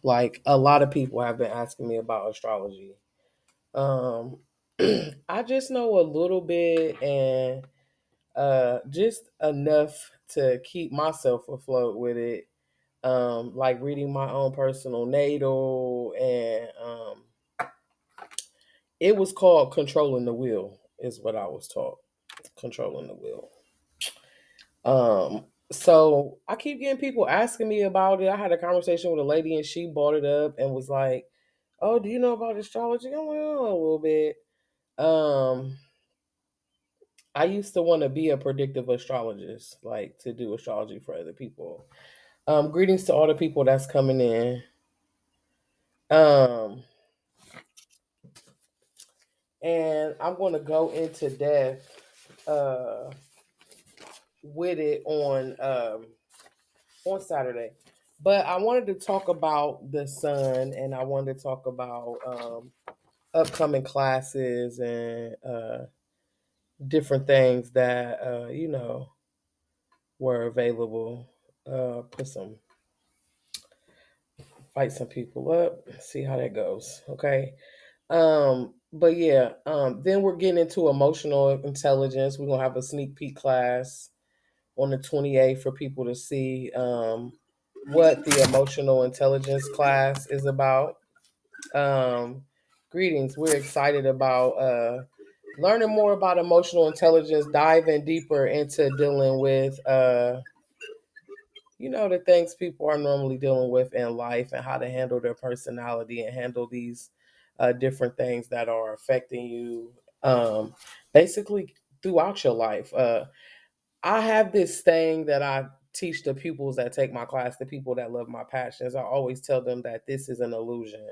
Like a lot of people have been asking me about astrology. Um, I just know a little bit and just enough to keep myself afloat with it. Like reading my own personal natal, and it was called controlling the wheel, is what I was taught. Controlling the wheel. So I keep getting people asking me about it. I had a conversation with a lady and she brought it up and was like, "Oh, do you know about astrology?" I'm like, "Oh, a little bit." Um, I used to want to be a predictive astrologist, like to do astrology for other people. Greetings to all the people that's coming in. Um, and I'm going to go into depth with it on Saturday. But I wanted to talk about the sun, and I wanted to talk about upcoming classes and different things that were available. Put some fight some people up, see how that goes. Okay. But yeah, then we're getting into emotional intelligence. We're gonna have a sneak peek class on the 28th for people to see what the emotional intelligence class is about. Um, Greetings. We're excited about learning more about emotional intelligence, diving deeper into dealing with the things people are normally dealing with in life and how to handle their personality and handle these different things that are affecting you basically throughout your life. I have this thing that I teach the pupils that take my class, the people that love my passions. I always tell them that this is an illusion.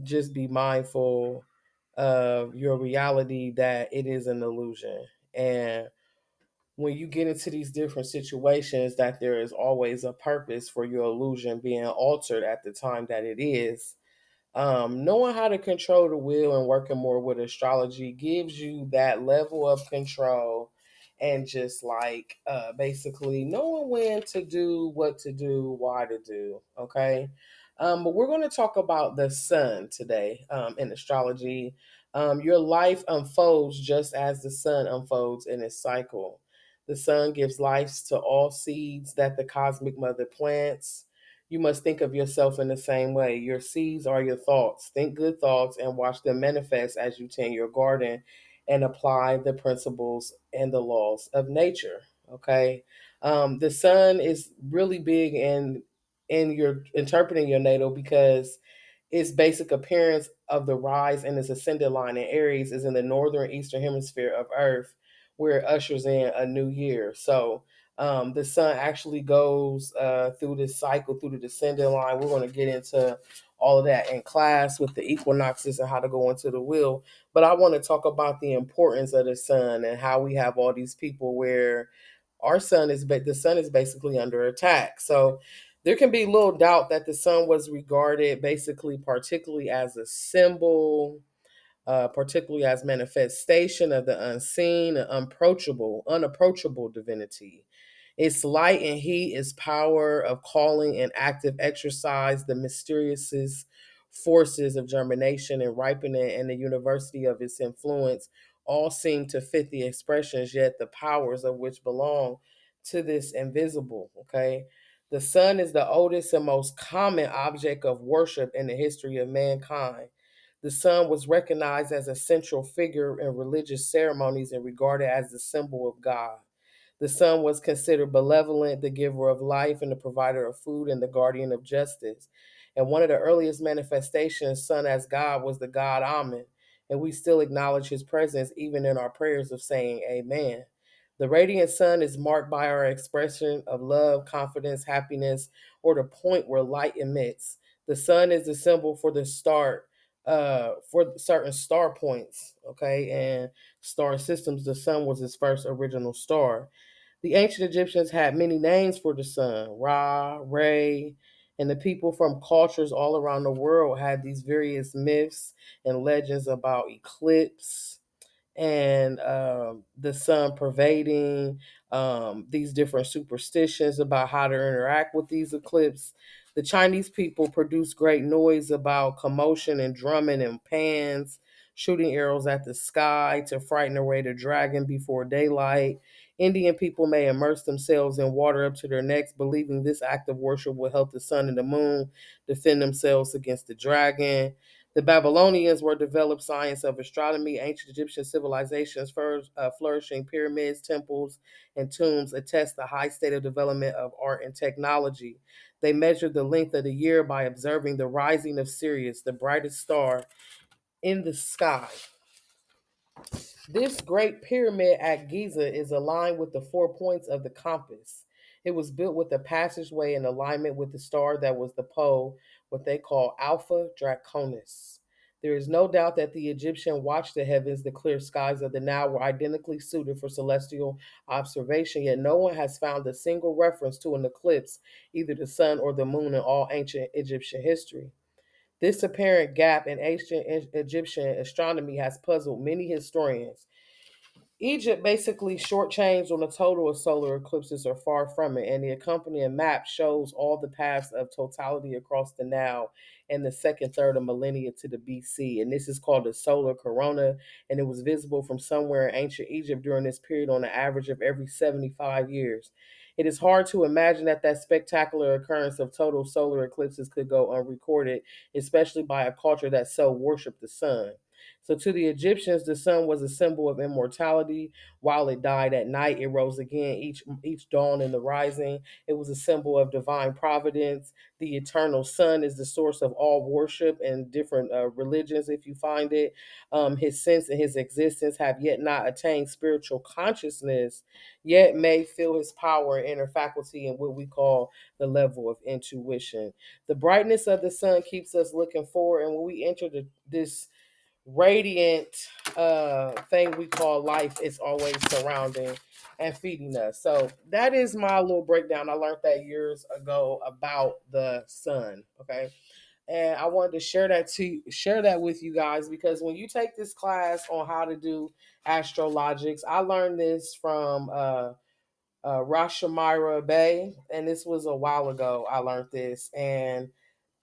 Just be mindful of your reality, that it is an illusion. And when you get into these different situations, that there is always a purpose for your illusion being altered at the time that it is. Knowing how to control the will and working more with astrology gives you that level of control, and just like basically knowing when to do, what to do, why to do. Okay. But we're going to talk about the sun today in astrology. Your life unfolds just as the sun unfolds in its cycle. The sun gives life to all seeds that the cosmic mother plants. You must think of yourself in the same way. Your seeds are your thoughts. Think good thoughts and watch them manifest as you tend your garden and apply the principles and the laws of nature. Okay. The sun is really big in your interpreting your natal, because its basic appearance of the rise in its ascendant line in Aries is in the northern eastern hemisphere of Earth, where it ushers in a new year. So the sun actually goes through this cycle, through the descending line. We're going to get into all of that in class with the equinoxes and how to go into the wheel. But I want to talk about the importance of the sun and how we have all these people where the sun is basically under attack. So there can be little doubt that the sun was regarded basically, particularly as a symbol, particularly as manifestation of the unseen and unapproachable divinity. Its light and heat, its power of calling and active exercise, the mysterious forces of germination and ripening, and the university of its influence all seem to fit the expressions, yet the powers of which belong to this invisible. Okay. The sun is the oldest and most common object of worship in the history of mankind. The sun was recognized as a central figure in religious ceremonies and regarded as the symbol of God. The sun was considered benevolent, the giver of life and the provider of food and the guardian of justice. And one of the earliest manifestations, sun as God, was the god Amen. And we still acknowledge his presence even in our prayers of saying Amen. The radiant sun is marked by our expression of love, confidence, happiness, or the point where light emits. The sun is the symbol for the start, for certain star points, okay, and star systems. The sun was its first original star. The ancient Egyptians had many names for the sun: Ra, Re, and the people from cultures all around the world had these various myths and legends about eclipse and the sun pervading these different superstitions about how to interact with these eclipses. The Chinese people produce great noise about commotion and drumming and pans, shooting arrows at the sky to frighten away the dragon before daylight. Indian people may immerse themselves in water up to their necks, believing this act of worship will help the sun and the moon defend themselves against the dragon. The Babylonians were developed science of astronomy. Ancient Egyptian civilizations, flourishing pyramids, temples, and tombs attest the high state of development of art and technology. They measured the length of the year by observing the rising of Sirius, the brightest star in the sky. This great pyramid at Giza is aligned with the 4 points of the compass. It was built with a passageway in alignment with the star that was the pole, what they call Alpha Draconis. There is no doubt that the Egyptian watched the heavens. The clear skies of the Nile were identically suited for celestial observation, yet no one has found a single reference to an eclipse, either the sun or the moon, in all ancient Egyptian history. This apparent gap in ancient Egyptian astronomy has puzzled many historians. Egypt basically shortchanged on the total of solar eclipses or far from it, and the accompanying map shows all the paths of totality across the Nile in the second third of millennia to the BC. And this is called the solar corona, and it was visible from somewhere in ancient Egypt during this period on an average of every 75 years. It is hard to imagine that spectacular occurrence of total solar eclipses could go unrecorded, especially by a culture that so worshipped the sun. So to the Egyptians, the sun was a symbol of immortality. While it died at night, it rose again each dawn in the rising. It was a symbol of divine providence. The eternal sun is the source of all worship and different religions, if you find it. His sense and his existence have yet not attained spiritual consciousness, yet may feel his power and inner faculty in what we call the level of intuition. The brightness of the sun keeps us looking forward, and when we enter this radiant thing we call life is always surrounding and feeding us. So that is my little breakdown. I learned that years ago about the sun. Okay. And I wanted to share that with you guys because when you take this class on how to do astrologics, I learned this from Rashamira Bay, and this was a while ago. I learned this, and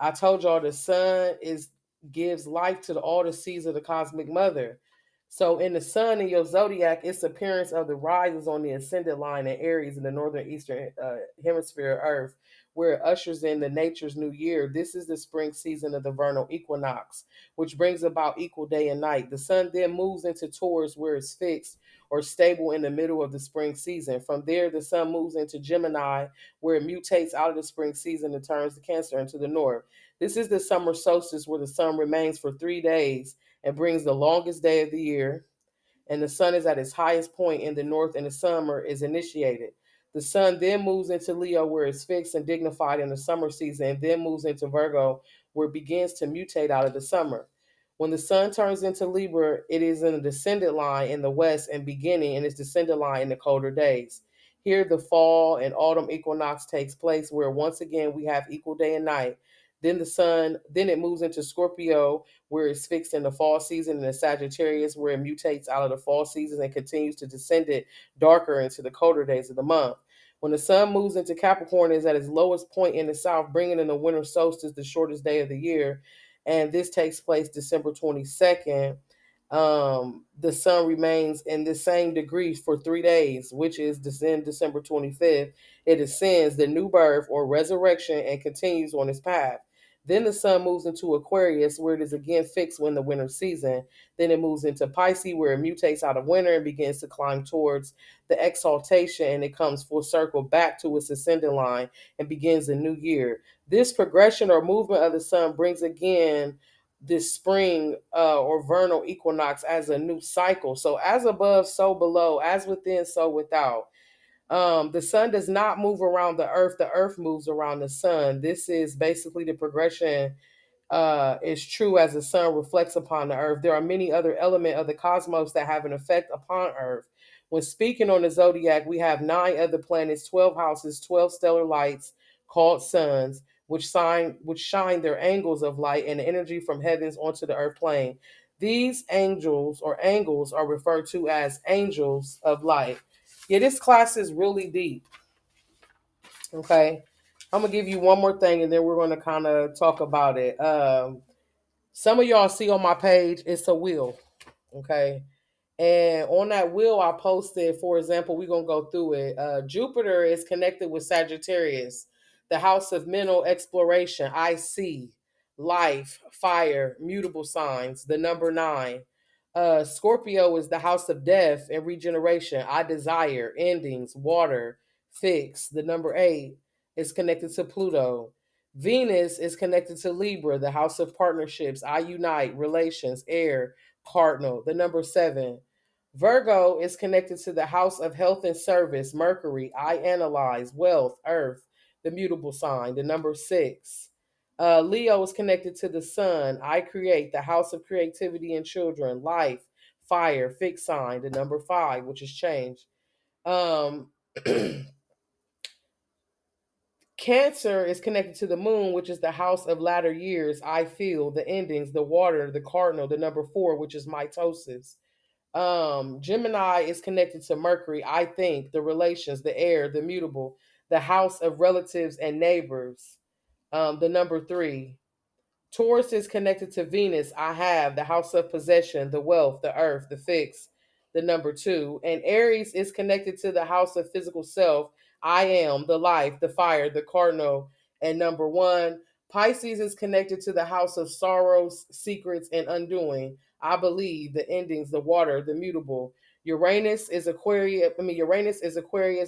I told y'all the sun is gives life to all the seeds of the cosmic mother. So in the sun in your zodiac, its appearance of the rise is on the ascendant line in Aries in the northern eastern hemisphere of Earth, where it ushers in the nature's new year. This is the spring season of the vernal equinox, which brings about equal day and night. The sun then moves into Taurus, where it's fixed or stable in the middle of the spring season. From there, the sun moves into Gemini, where it mutates out of the spring season and turns to Cancer into the north. This is the summer solstice, where the sun remains for 3 days and brings the longest day of the year, and the sun is at its highest point in the north, and the summer is initiated. The sun then moves into Leo, where it's fixed and dignified in the summer season, and then moves into Virgo, where it begins to mutate out of the summer. When the sun turns into Libra, it is in a descendant line in the west and beginning in its descendant line in the colder days. Here, the fall and autumn equinox takes place, where once again we have equal day and night. Then it moves into Scorpio, where it's fixed in the fall season, and the Sagittarius, where it mutates out of the fall season and continues to descend it darker into the colder days of the month. When the sun moves into Capricorn, it is at its lowest point in the south, bringing in the winter solstice, the shortest day of the year, and this takes place December 22nd. The sun remains in the same degree for 3 days, which is December 25th. It ascends the new birth or resurrection and continues on its path. Then the sun moves into Aquarius, where it is again fixed when the winter season. Then it moves into Pisces, where it mutates out of winter and begins to climb towards the exaltation, and it comes full circle back to its ascending line and begins a new year. This progression or movement of the sun brings again this spring or vernal equinox as a new cycle. So as above, so below, as within, so without. The sun does not move around the earth moves around the sun. This is basically the progression is true as the sun reflects upon the earth. There are many other elements of the cosmos that have an effect upon earth. When speaking on the zodiac, we have 9 other planets, 12 houses, 12 stellar lights called suns, which shine their angles of light and energy from heavens onto the earth plane. These angels or angles are referred to as angels of light. Yeah, this class is really deep. Okay. I'm gonna give you one more thing and then we're gonna kind of talk about it. Some of y'all see on my page, it's a wheel. Okay. And on that wheel, I posted, for example, we're going to go through it. Jupiter is connected with Sagittarius, the house of mental exploration. I see, life, fire, mutable signs, the number 9. Scorpio is the house of death and regeneration. I desire, endings, water, fix, the number 8 is connected to Pluto. Venus is connected to Libra, the house of partnerships. I unite, relations, air, cardinal, the number 7. Virgo is connected to the house of health and service, Mercury, I analyze, wealth, earth, the mutable sign, the number 6. Leo is connected to the sun, I create, the house of creativity and children, life, fire, fixed sign, the number 5, which is change. Um, Cancer is connected to the moon, which is the house of latter years, I feel, the endings, the water, the cardinal, the number 4, which is mitosis. Gemini is connected to Mercury, I think, the relations, the air, the mutable, the house of relatives and neighbors, the number 3. Taurus is connected to Venus, I have, the house of possession, the wealth, the earth, the fix, the number 2. And Aries is connected to the house of physical self, I am, the life, the fire, the cardinal, and number 1. Pisces is connected to the house of sorrows, secrets, and undoing. I believe, the endings, the water, the mutable. Uranus is Aquarius,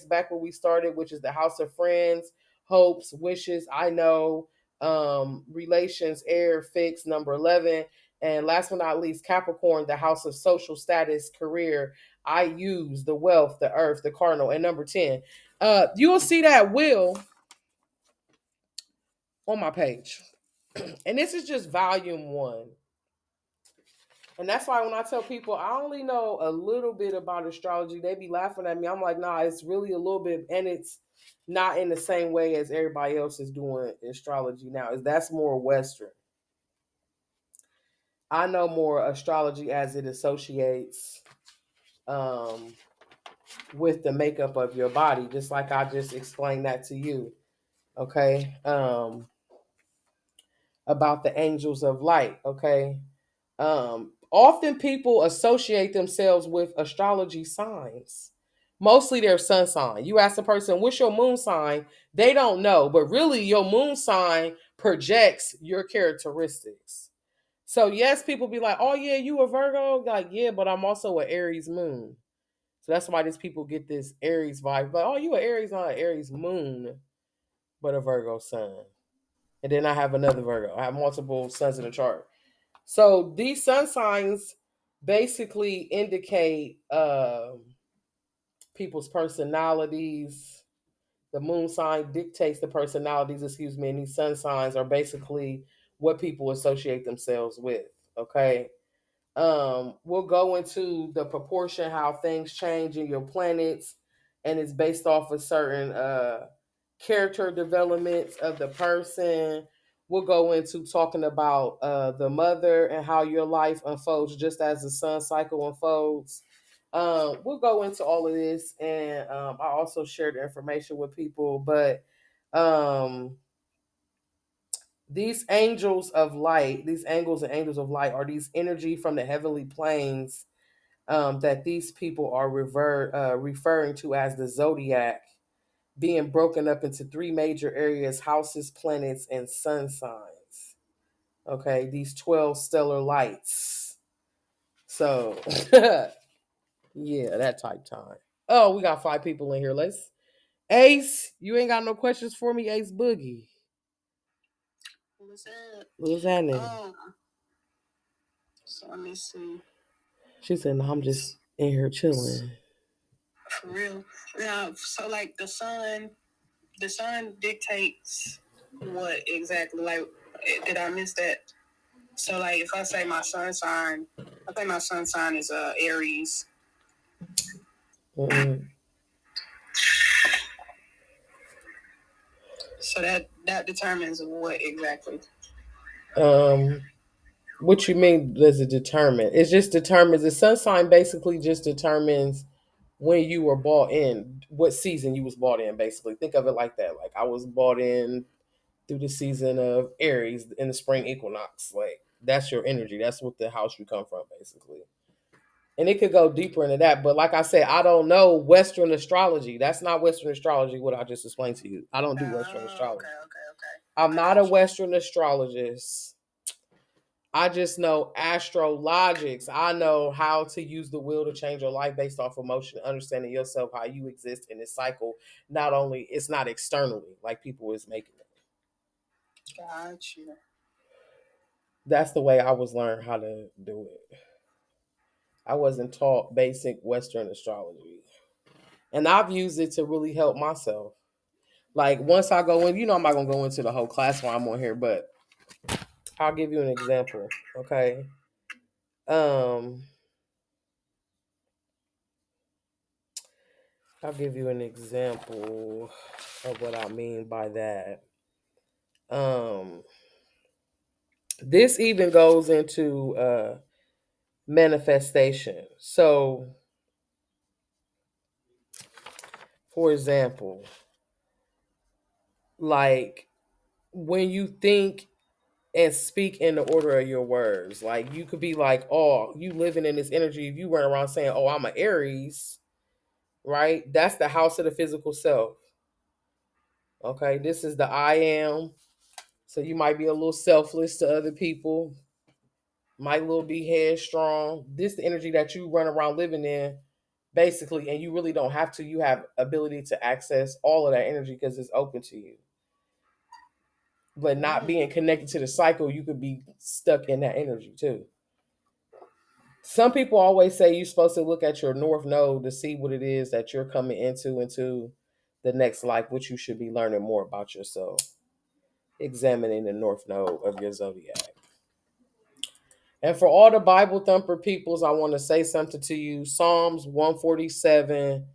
back where we started, which is the house of friends, hopes, wishes, I know, relations, air, fix, number 11. And last but not least, Capricorn, the house of social status, career, I use, the wealth, the earth, the cardinal, and number 10. You'll see that wheel on my page. And this is just volume 1. And that's why when I tell people I only know a little bit about astrology, they be laughing at me. I'm like, nah, it's really a little bit, and it's not in the same way as everybody else is doing astrology now. That's more Western. I know more astrology as it associates um, with the makeup of your body, just like I just explained that to you. Okay. About the angels of light. Okay. Often people associate themselves with astrology signs. Mostly their sun sign. You ask a person, what's your moon sign? They don't know, but really your moon sign projects your characteristics. So yes, people be like, "Oh yeah, you a Virgo?" Like, yeah, but I'm also an Aries moon. So that's why these people get this Aries vibe. But oh, you an Aries, not an Aries moon, but a Virgo sun. And then I have another Virgo. I have multiple suns in the chart. So these sun signs basically indicate people's personalities. The moon sign dictates the personalities, excuse me, and these sun signs are basically what people associate themselves with. Okay. We'll go into the proportion how things change in your planets, and it's based off of certain character developments of the person. We'll go into talking about the mother and how your life unfolds just as the sun cycle unfolds. We'll go into all of this, and I also share the information with people. But um, these angels of light, these angels and angels of light, are these energy from the heavenly planes that these people are referring to as the zodiac, being broken up into 3 major areas: houses, planets, and sun signs. Okay, these 12 stellar lights. So, yeah, that type time. Oh, we got 5 people in here. Let's. Ace, you ain't got no questions for me, Ace Boogie. What's up? What's happening? So let me see. She said, "No, I'm just in here chilling." For real. Now, so like the sun dictates what exactly? Like, did I miss that? So like, if I say my sun sign, I think my sun sign is Aries. Mm-mm. So that determines what exactly. Um, what you mean? Does it determine? It just determines the sun sign. Basically, just determines when you were bought in, what season you was bought in, basically. Think of it like that. Like I was bought in through the season of Aries in the spring equinox. Like that's your energy. That's what the house you come from, basically. And it could go deeper into that. But like I said, I don't know Western astrology. That's not Western astrology, what I just explained to you. I don't do Western astrology. Okay. I'm not a Western astrologist. I just know astrologics. I know how to use the will to change your life based off emotion, understanding yourself, how you exist in this cycle. Not only, it's not externally like people is making it. Gotcha. That's the way I was learned how to do it. I wasn't taught basic Western astrology. And I've used it to really help myself. Like once I go in, I'm not gonna go into the whole class while I'm on here, but I'll give you an example. Okay. Um, I'll give you an example of what I mean by that. Um, this even goes into manifestation. So, for example, like when you think and speak in the order of your words, like you could be like, oh, you living in this energy. If you run around saying, oh, I'm an Aries, right? That's the house of the physical self. Okay, this is the I am. So you might be a little selfless to other people, might a little be headstrong. This is the energy that you run around living in, basically, and you really don't have to. You have ability to access all of that energy because it's open to you. But not being connected to the cycle, you could be stuck in that energy too. Some people always say you're supposed to look at your north node to see what it is that you're coming into the next life, which you should be learning more about yourself. Examining the north node of your zodiac. And for all the Bible thumper peoples, I want to say something to you. Psalms 147,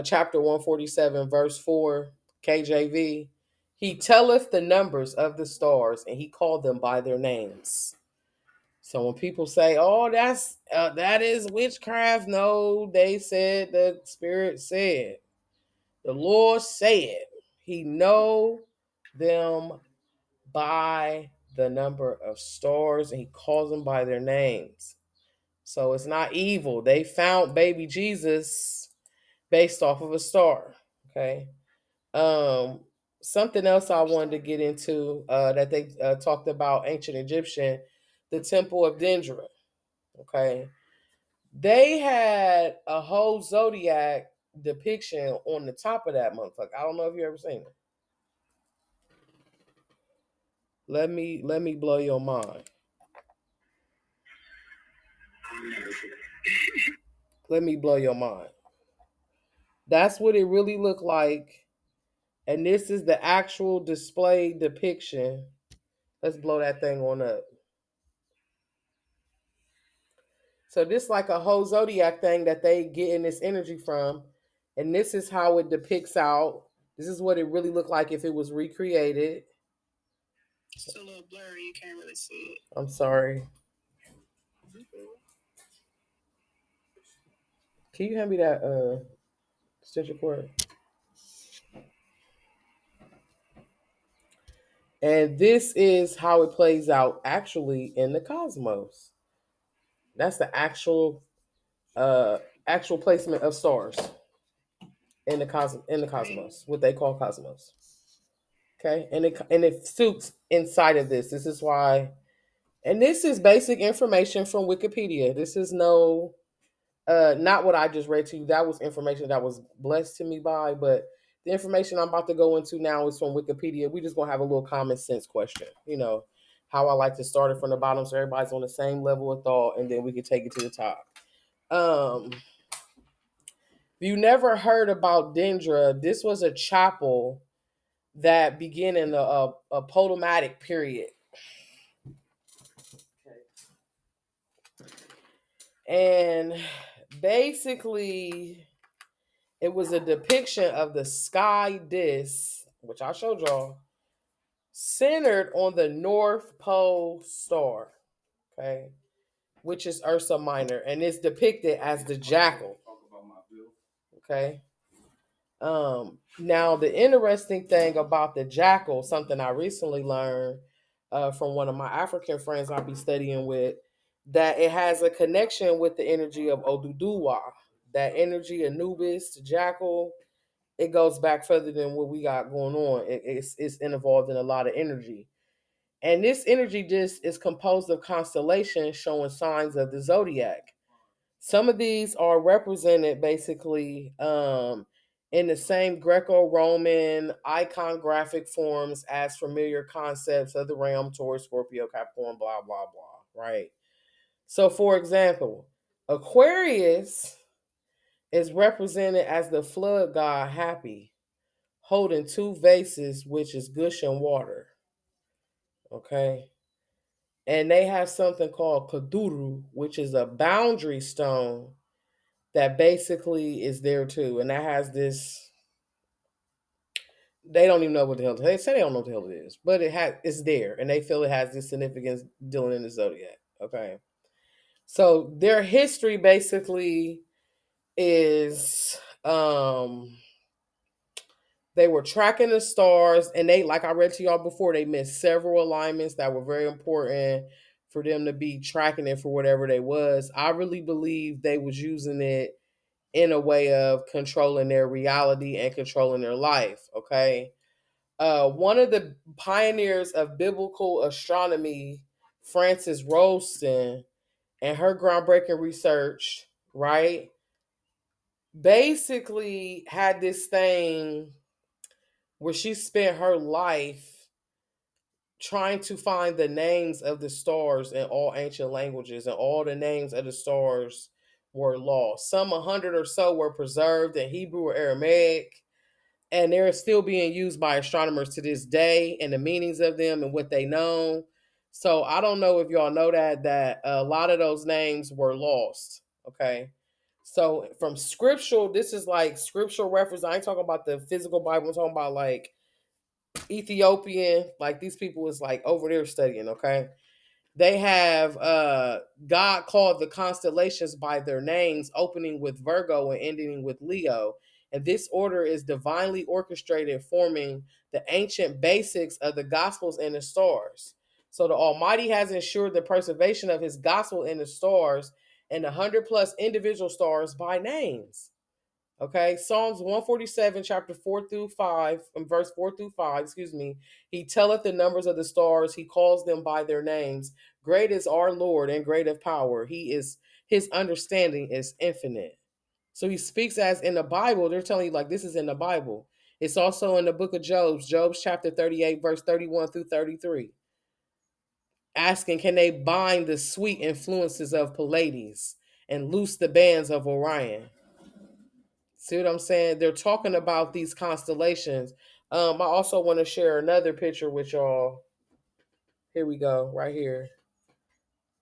chapter 147, verse 4, KJV. He telleth the numbers of the stars, and he called them by their names. So when people say, "Oh, that is witchcraft," no, they said the Spirit said, the Lord said, He know them by the number of stars, and He calls them by their names. So it's not evil. They found baby Jesus based off of a star. Okay. Um, Something else I wanted to get into that they talked about ancient Egyptian, the Temple of Dendra. Okay. They had a whole zodiac depiction on the top of that motherfucker. I don't know if you ever seen it. Let me blow your mind. Let me blow your mind. That's what it really looked like. And this is the actual display depiction. Let's blow that thing on up. So this like a whole zodiac thing that they getting this energy from. And this is how it depicts out. This is what it really looked like if it was recreated. It's a little blurry. You can't really see it. I'm sorry. Can you hand me that stitcher cord? And this is how it plays out actually in the cosmos. That's the actual placement of stars in the cosmos, what they call cosmos. Okay, and it suits inside of this. This is why, and this is basic information from Wikipedia. This is no, not what I just read to you. That was information that was blessed to me by, but the information I'm about to go into now is from Wikipedia. We just gonna have a little common sense question. How I like to start it from the bottom so everybody's on the same level of thought, and then we can take it to the top. If you never heard about Dendra, this was a chapel that began in a Ptolemaic period. And basically, it was a depiction of the sky disk, which I showed y'all, centered on the North Pole star, okay, which is Ursa Minor, and it's depicted as the jackal. Okay. Now the interesting thing about the jackal, something I recently learned from one of my African friends I'll be studying with, that it has a connection with the energy of Oduduwa. That energy, Anubis, the jackal, it goes back further than what we got going on. It's involved in a lot of energy. And this energy just is composed of constellations showing signs of the zodiac. Some of these are represented basically in the same Greco Roman iconographic forms as familiar concepts of the realm Taurus, Scorpio, Capricorn, blah, blah, blah, right? So, for example, Aquarius is represented as the flood god Happy, holding two vases, which is gushing water, okay? And they have something called Kaduru, which is a boundary stone that basically is there too. And that has this, they don't even know what the hell, they say they don't know what the hell it is, but it's there. And they feel it has this significance dealing in the zodiac. Okay. So their history basically is they were tracking the stars, and they, like I read to y'all before, they missed several alignments that were very important for them to be tracking it for whatever they was. I really believe they was using it in a way of controlling their reality and controlling their life. Okay. One of the pioneers of biblical astronomy, Frances Rollston, and her groundbreaking research, right, basically had this thing where she spent her life trying to find the names of the stars in all ancient languages, and all the names of the stars were lost. Some 100 or so were preserved in Hebrew or Aramaic, and they're still being used by astronomers to this day, and the meanings of them and what they know. So I don't know if y'all know that a lot of those names were lost. Okay. So from scriptural, this is like scriptural reference. I ain't talking about the physical Bible. I'm talking about like Ethiopian, like these people is like over there studying, okay? They have God called the constellations by their names, opening with Virgo and ending with Leo. And this order is divinely orchestrated, forming the ancient basics of the gospels and the stars. So the Almighty has ensured the preservation of his gospel in the stars and the 100 plus individual stars by names. Okay, Psalms 147, chapter 4 through 5, and verse 4 through 5, excuse me. He telleth the numbers of the stars, he calls them by their names. Great is our Lord and great of power. His understanding is infinite. So he speaks as in the Bible, they're telling you like this is in the Bible. It's also in the book of Job's chapter 38, verse 31 through 33. Asking, can they bind the sweet influences of Pallades and loose the bands of Orion? See what I'm saying? They're talking about these constellations. I also want to share another picture with y'all. Here we go, right here.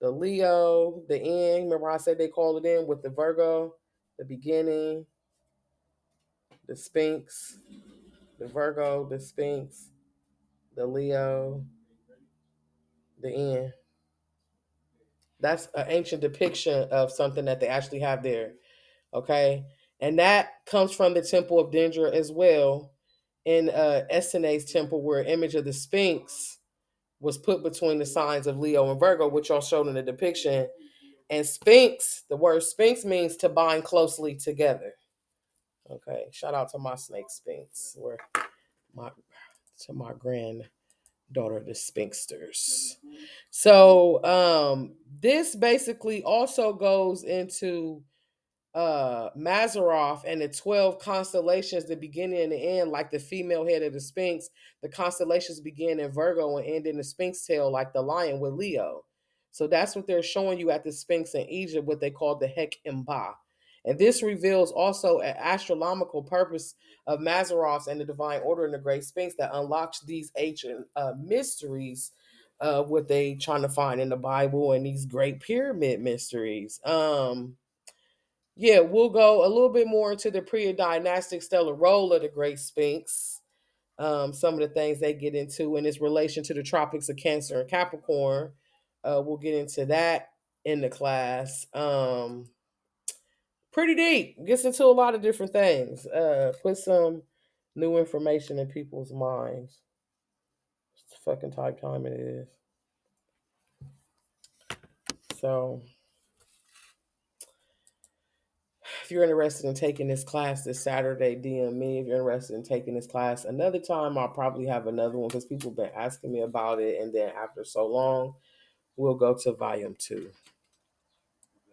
The Leo, the end. Remember I said they call it in with the Virgo, the beginning, the Sphinx, the Virgo, the Sphinx, the Leo, the end. That's an ancient depiction of something that they actually have there. Okay. And that comes from the Temple of Dendra as well, in Essene's temple, where an image of the Sphinx was put between the signs of Leo and Virgo, which y'all showed in the depiction. And Sphinx, the word Sphinx means to bind closely together. Okay, shout out to my snake Sphinx, or my to my granddaughter, the Sphinxters. So this basically also goes into Mazaroff and the 12 constellations, the beginning and the end, like the female head of the Sphinx. The constellations begin in Virgo and end in the Sphinx tail, like the lion with Leo. So that's what they're showing you at the Sphinx in Egypt, what they call the Hek Imba. And this reveals also an astronomical purpose of Mazaroff's and the divine order in the Great Sphinx that unlocks these ancient mysteries of what they trying to find in the Bible and these great pyramid mysteries. Yeah, we'll go a little bit more into the pre-dynastic stellar role of the Great Sphinx. Some of the things they get into in its relation to the tropics of Cancer and Capricorn. We'll get into that in the class. pretty deep. Gets into a lot of different things. Put some new information in people's minds. It's the fucking type time it is. So if you're interested in taking this class this Saturday, DM me if you're interested in taking this class. Another time, I'll probably have another one because people have been asking me about it. And then after so long, we'll go to volume 2.